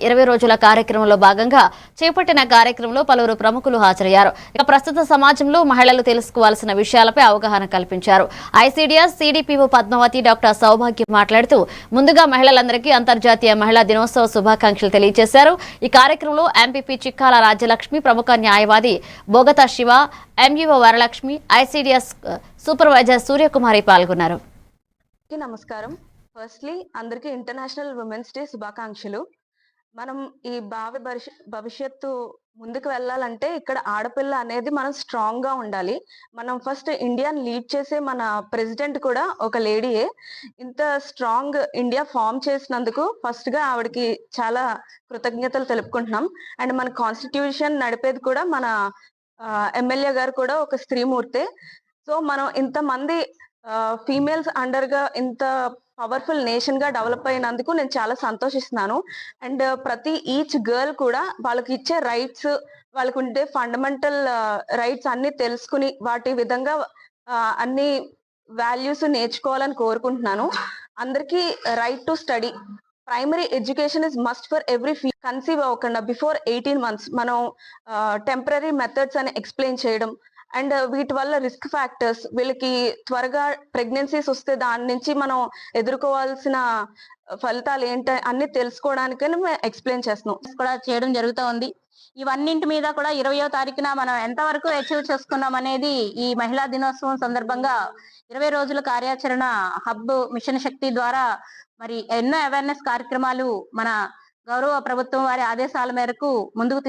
20 రోజుల కార్యక్రమంలో భాగంగా చేపట్టిన కార్యక్రమంలో పలువురు ప్రముఖులు హాజరయ్యారు. ఇక ప్రస్తుత సమాజంలో మహిళలు తెలుసుకోవాల్సిన విషయాలపై అవగాహన కల్పించారు. ఐసీడీఎస్ సిడిపిఓ పద్మావతి డాక్టర్ సౌభాగ్యం మాట్లాడుతూ ముందుగా మహిళలందరికీ అంతర్జాతీయ మహిళా దినోత్సవ శుభాకాంక్షలు తెలియజేశారు. ఈ కార్యక్రమంలో ఎంపీపీ చిక్కాల రాజ్యలక్ష్మి, ప్రముఖ న్యాయవాది Bogatha Shiva, MEO Varalakshmi, ICDS supervisor Suryakumari పాల్గొన్నారు. నమస్కారం. ఫస్ట్లీ అందరికీ ఇంటర్నేషనల్ ఉమెన్స్ డే శుభాకాంక్షలు. మనం ఈ భవిష్యత్తు ముందుకు వెళ్ళాలంటే ఇక్కడ ఆడపిల్ల అనేది మనం స్ట్రాంగ్ గా ఉండాలి. మనం ఫస్ట్ ఇండియాని లీడ్ చేసే మన ప్రెసిడెంట్ కూడా ఒక లేడీయే. ఇంత స్ట్రాంగ్ ఇండియా ఫామ్ చేసినందుకు ఫస్ట్ గా ఆవిడకి చాలా కృతజ్ఞతలు తెలుపుకుంటున్నాం. అండ్ మన కాన్స్టిట్యూషన్ నడిపేది కూడా మన ఎమ్మెల్యే గారు కూడా ఒక స్త్రీమూర్తే. సో మనం ఇంతమంది ఫీమేల్స్ అండర్ గా ఇంత పవర్ఫుల్ నేషన్ గా డెవలప్ అయినందుకు నేను చాలా సంతోషిస్తున్నాను. అండ్ ప్రతి ఈచ్ గర్ల్ కూడా వాళ్ళకి ఇచ్చే రైట్స్, వాళ్ళకు ఉండే ఫండమెంటల్ రైట్స్ అన్ని తెలుసుకుని వాటి విధంగా అన్ని వాల్యూస్ నేర్చుకోవాలని కోరుకుంటున్నాను. అందరికీ right to study, primary education is must for every conceive అవ్వకుండా బిఫోర్ 18 months మనం టెంపరీ మెథడ్స్ అని ఎక్స్ప్లెయిన్ చేయడం. అండ్ వీటి వల్ల రిస్క్ ఫ్యాక్టర్స్, వీళ్ళకి త్వరగా ప్రెగ్నెన్సీస్ వస్తే దాని నుంచి మనం ఎదుర్కోవాల్సిన ఫలితాలు ఏంటి అన్ని తెలుసుకోవడానికి మేము ఎక్స్ప్లెయిన్ చేస్తున్నాం కూడా చేయడం జరుగుతూ ఉంది. ఇవన్నింటి మీద కూడా 20వ తారీఖున మనం ఎంతవరకు అచీవ్ చేసుకున్నాం అనేది ఈ మహిళా దినోత్సవం సందర్భంగా 20 రోజుల కార్యాచరణ హబ్ మిషన్ శక్తి ద్వారా మరి ఎన్నో అవేర్నెస్ కార్యక్రమాలు మన గౌరవ ప్రభుత్వం వారి ఆదేశాల మేరకు ముందుకు